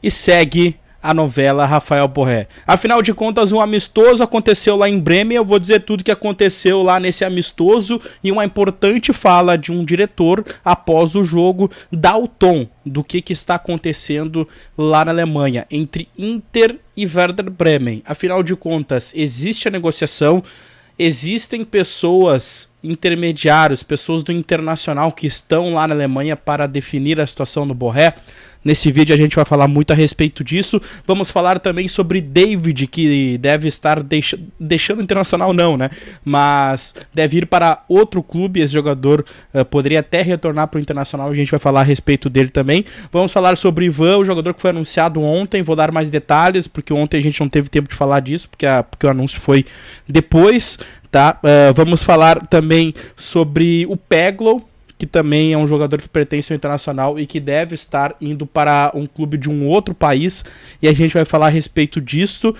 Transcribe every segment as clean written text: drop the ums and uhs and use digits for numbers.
e segue a novela Rafael Borré. Afinal de contas, um amistoso aconteceu lá em Bremen. Eu vou dizer tudo que aconteceu lá nesse amistoso e uma importante fala de um diretor após o jogo dá o tom do que está acontecendo lá na Alemanha entre Inter e Werder Bremen. Afinal de contas, existe a negociação, existem pessoas intermediários, pessoas do Internacional que estão lá na Alemanha para definir a situação do Borré. Nesse vídeo a gente vai falar muito a respeito disso. Vamos falar também sobre David, que deve estar deixando o Internacional não, né? Mas deve ir para outro clube. Esse jogador poderia até retornar para o Internacional. A gente vai falar a respeito dele também. Vamos falar sobre Ivan, o jogador que foi anunciado ontem. Vou dar mais detalhes, porque ontem a gente não teve tempo de falar disso, porque o anúncio foi depois, tá? Vamos falar também sobre o Peglow, que também é um jogador que pertence ao Internacional e que deve estar indo para um clube de um outro país, e a gente vai falar a respeito disso.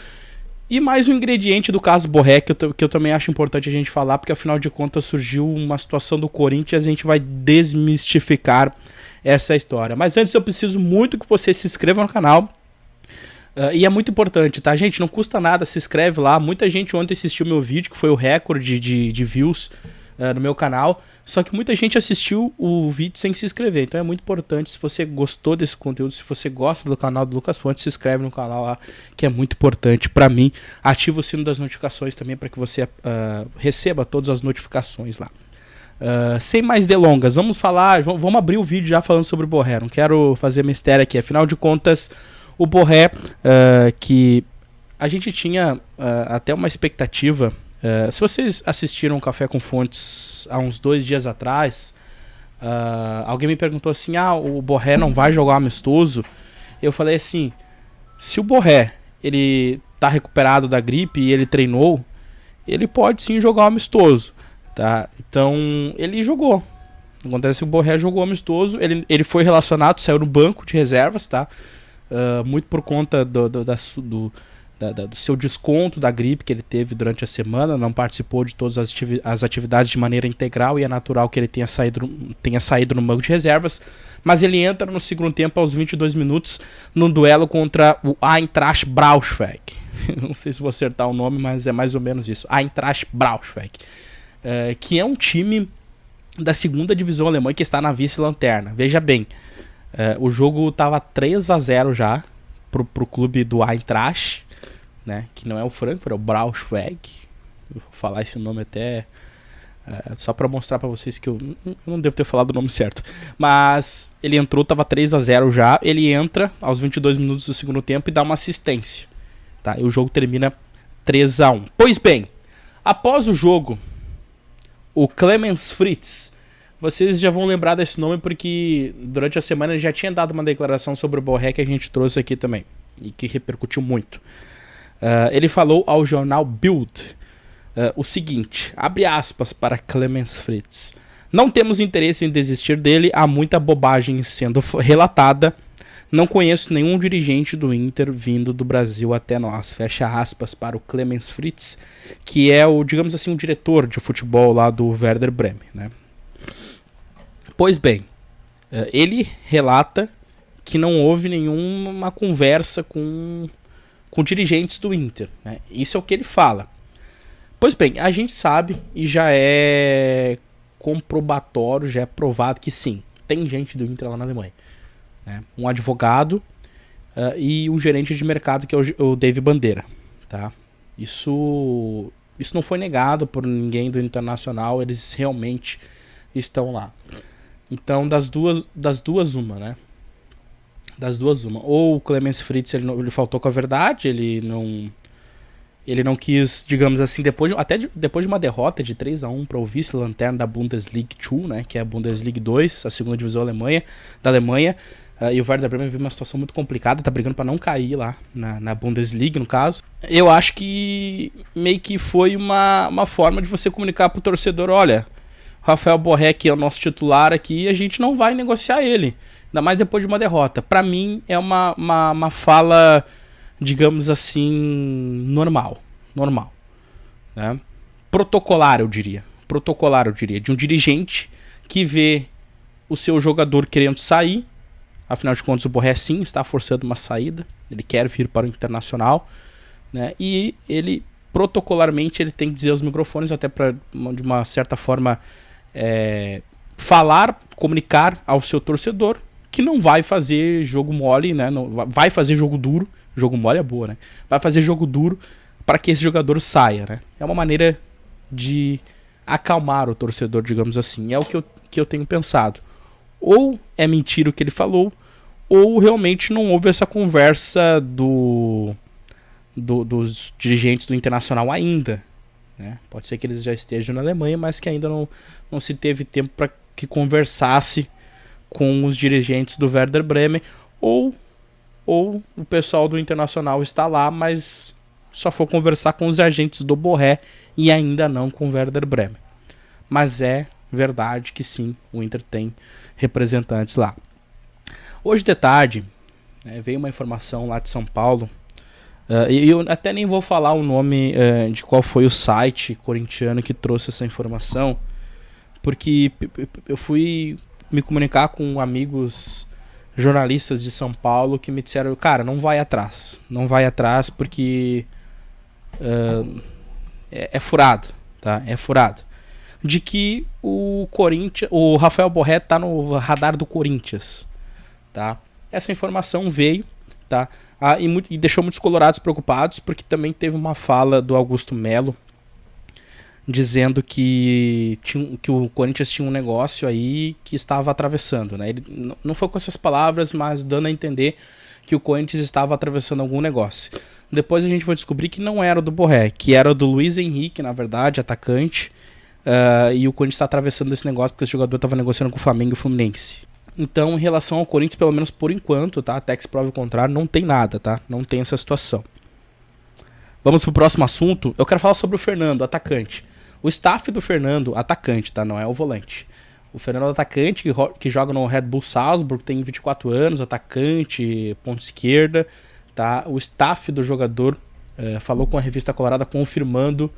E mais um ingrediente do caso Borré, que eu também acho importante a gente falar, porque afinal de contas surgiu uma situação do Corinthians e a gente vai desmistificar essa história. Mas antes eu preciso muito que você se inscreva no canal. E é muito importante, tá, gente? Não custa nada, se inscreve lá. Muita gente ontem assistiu meu vídeo, que foi o recorde de views no meu canal. Só que muita gente assistiu o vídeo sem se inscrever. Então é muito importante, se você gostou desse conteúdo, se você gosta do canal do Lucas Fontes, se inscreve no canal lá, que é muito importante pra mim. Ativa o sino das notificações também para que você receba todas as notificações lá. Sem mais delongas, vamos abrir o vídeo já falando sobre o Borré. Não quero fazer mistério aqui. Afinal de contas, o Borré, que a gente tinha até uma expectativa. Se vocês assistiram Café com Fontes há uns 2 dias atrás, alguém me perguntou assim, o Borré não vai jogar amistoso? Eu falei assim, se o Borré ele tá recuperado da gripe e ele treinou, ele pode sim jogar amistoso, tá? Então ele jogou. Acontece que o Borré jogou amistoso, ele foi relacionado, saiu no banco de reservas, tá? Muito por conta do seu desconto da gripe que ele teve durante a semana, não participou de todas as atividades de maneira integral, e é natural que ele tenha saído no banco de reservas, mas ele entra no segundo tempo aos 22 minutos num duelo contra o Eintracht Braunschweig. Não sei se vou acertar o nome, mas é mais ou menos isso, Eintracht Braunschweig, que é um time da segunda divisão alemã que está na vice-lanterna. Veja bem, o jogo estava 3-0 já pro clube do Eintracht, né, que não é o Frankfurt, é o Braunschweig. Eu vou falar esse nome até só para mostrar para vocês que eu não devo ter falado o nome certo. Mas ele entrou, tava 3-0 já. Ele entra aos 22 minutos do segundo tempo e dá uma assistência, tá? E o jogo termina 3-1. Pois bem, após o jogo, o Clemens Fritz, vocês já vão lembrar desse nome porque durante a semana ele já tinha dado uma declaração sobre o Borré que a gente trouxe aqui também e que repercutiu muito. Ele falou ao jornal Bild o seguinte, abre aspas para Clemens Fritz: não temos interesse em desistir dele, há muita bobagem sendo relatada, não conheço nenhum dirigente do Inter vindo do Brasil até nós, fecha aspas para o Clemens Fritz, que é o, digamos assim, o diretor de futebol lá do Werder Bremen, né? Pois bem, ele relata que não houve nenhuma conversa com dirigentes do Inter, né? Isso é o que ele fala. Pois bem, a gente sabe e já é comprobatório, já é provado que sim, tem gente do Inter lá na Alemanha, né? Um advogado e o gerente de mercado, que é o David Bandeira, tá? Isso não foi negado por ninguém do Internacional, eles realmente estão lá. Então das duas uma, né? Das duas uma. Ou o Clemens Fritz ele faltou com a verdade, ele não quis, digamos assim, depois de uma derrota de 3-1 para o vice-lanterna da Bundesliga 2, né, que é a Bundesliga 2, a segunda divisão da Alemanha, e o Werder Bremen vive uma situação muito complicada, tá brigando para não cair lá na Bundesliga, no caso. Eu acho que meio que foi uma forma de você comunicar pro torcedor, olha, Rafael Borré, que é o nosso titular aqui, a gente não vai negociar ele, ainda mais depois de uma derrota. Para mim é uma fala, digamos assim, normal, né? Protocolar, eu diria, de um dirigente que vê o seu jogador querendo sair. Afinal de contas, o Borré sim está forçando uma saída. Ele quer vir para o Internacional, né? E ele, protocolarmente, ele tem que dizer aos microfones, até para, de uma certa forma, falar, comunicar ao seu torcedor que não vai fazer jogo mole, né? Não, vai fazer jogo duro. Jogo mole é boa, né? Vai fazer jogo duro para que esse jogador saia, né? É uma maneira de acalmar o torcedor, digamos assim. É o que eu tenho pensado. Ou é mentira o que ele falou, ou realmente não houve essa conversa dos dirigentes do Internacional ainda, né? Pode ser que eles já estejam na Alemanha, mas que ainda não se teve tempo para que conversasse com os dirigentes do Werder Bremen, ou o pessoal do Internacional está lá, mas só for conversar com os agentes do Borré e ainda não com o Werder Bremen. Mas é verdade que sim, o Inter tem representantes lá. Hoje de tarde, veio uma informação lá de São Paulo, e eu até nem vou falar o nome de qual foi o site corintiano que trouxe essa informação, porque eu fui me comunicar com amigos jornalistas de São Paulo que me disseram, cara, não vai atrás porque é furado, tá? É furado. De que o Rafael Borré tá no radar do Corinthians, tá? Essa informação veio, tá? E deixou muitos colorados preocupados, porque também teve uma fala do Augusto Melo dizendo que o Corinthians tinha um negócio aí que estava atravessando, né? Ele não foi com essas palavras, mas dando a entender que o Corinthians estava atravessando algum negócio. Depois a gente foi descobrir que não era o do Borré, que era o do Luiz Henrique, na verdade, atacante, e o Corinthians está atravessando esse negócio porque esse jogador estava negociando com o Flamengo e o Fluminense. Então, em relação ao Corinthians, pelo menos por enquanto, tá? Até que se prove o contrário, não tem nada, tá? Não tem essa situação. Vamos pro próximo assunto. Eu quero falar sobre o Fernando, atacante. O staff do Fernando, atacante, tá? Não é o volante. O Fernando, atacante, que joga no Red Bull Salzburg, tem 24 anos, atacante, ponta esquerda, tá? O staff do jogador falou com a revista Colorada confirmando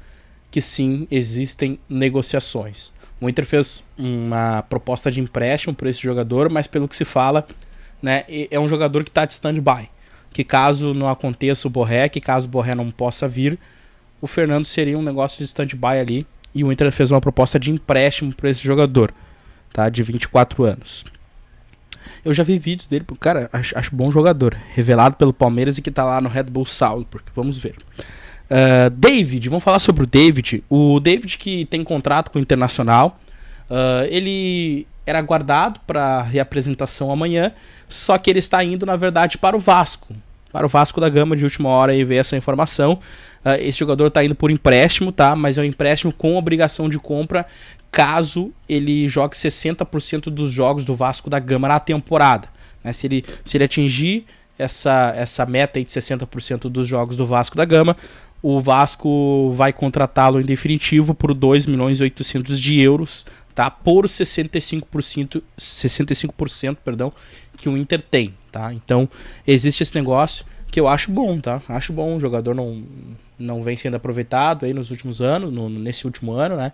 que sim, existem negociações. O Inter fez uma proposta de empréstimo para esse jogador, mas pelo que se fala, né, é um jogador que está de stand-by. Que caso não aconteça o Borré, que caso o Borré não possa vir, o Fernando seria um negócio de stand-by ali. E o Inter fez uma proposta de empréstimo para esse jogador, tá, de 24 anos. Eu já vi vídeos dele, cara, acho bom jogador. Revelado pelo Palmeiras e que tá lá no Red Bull Salzburg. Vamos ver. David, vamos falar sobre o David. O David que tem contrato com o Internacional. Ele era aguardado para reapresentação amanhã, só que ele está indo, na verdade, para o Vasco. Para o Vasco da Gama, de última hora, e veio essa informação. Esse jogador está indo por empréstimo, tá? Mas é um empréstimo com obrigação de compra caso ele jogue 60% dos jogos do Vasco da Gama na temporada, né? Se ele atingir essa meta aí de 60% dos jogos do Vasco da Gama, o Vasco vai contratá-lo em definitivo por 2.800.000 de euros, tá? Por 65%, perdão, que o Inter tem, tá? Então, existe esse negócio que eu acho bom, tá? Acho bom, o jogador não vem sendo aproveitado aí nos últimos anos, nesse último ano, né?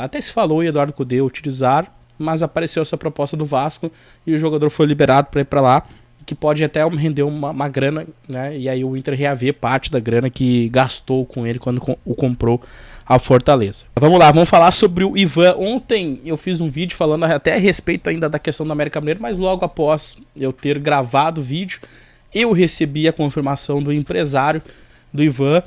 Até se falou em Eduardo Cudê utilizar, mas apareceu essa proposta do Vasco e o jogador foi liberado para ir para lá, que pode até render uma grana, né? E aí o Inter reaver parte da grana que gastou com ele quando o comprou a Fortaleza. Vamos lá, vamos falar sobre o Ivan. Ontem eu fiz um vídeo falando até a respeito ainda da questão do América Mineiro, mas logo após eu ter gravado o vídeo, eu recebi a confirmação do empresário do Ivan.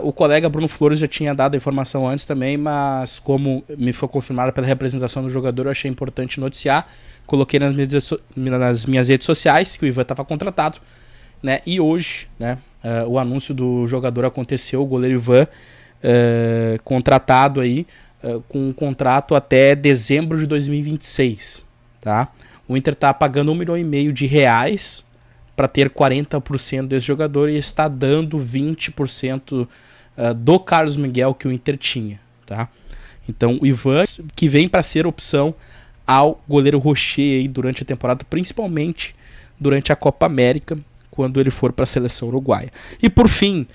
O colega Bruno Flores já tinha dado a informação antes também, mas como me foi confirmado pela representação do jogador, eu achei importante noticiar. Coloquei nas minhas redes sociais que o Ivan estava contratado, né? E hoje, né, o anúncio do jogador aconteceu, o goleiro Ivan, contratado aí, com um contrato até dezembro de 2026, tá? O Inter está pagando R$1,5 milhão para ter 40% desse jogador e está dando 20% do Carlos Miguel que o Inter tinha, tá? Então o Ivan, que vem para ser opção ao goleiro Rocher aí durante a temporada, principalmente durante a Copa América, quando ele for para a seleção uruguaia. E por fim,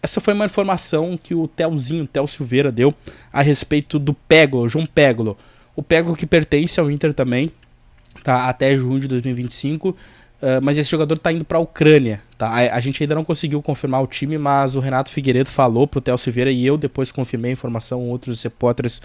essa foi uma informação que o Theo Silveira deu a respeito do Pégolo, João Pégolo. O Pégolo que pertence ao Inter também, tá, até junho de 2025. Mas esse jogador tá indo pra Ucrânia, tá? A gente ainda não conseguiu confirmar o time, mas o Renato Figueiredo falou pro Theo Silveira e eu depois confirmei a informação, outros repórteres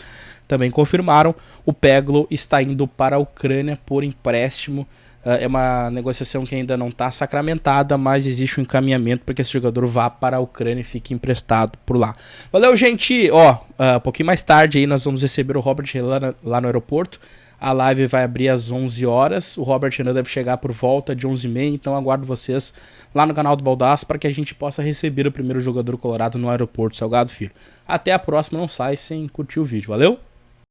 também confirmaram. O Peglo está indo para a Ucrânia por empréstimo. É uma negociação que ainda não está sacramentada, mas existe um encaminhamento para que esse jogador vá para a Ucrânia e fique emprestado por lá. Valeu, gente! Um pouquinho mais tarde aí nós vamos receber o Robert Renan lá no aeroporto. A live vai abrir às 11 horas. O Robert Renan deve chegar por volta de 11h30, então aguardo vocês lá no canal do Baldaço para que a gente possa receber o primeiro jogador colorado no aeroporto Salgado Filho. Até a próxima, não sai sem curtir o vídeo. Valeu?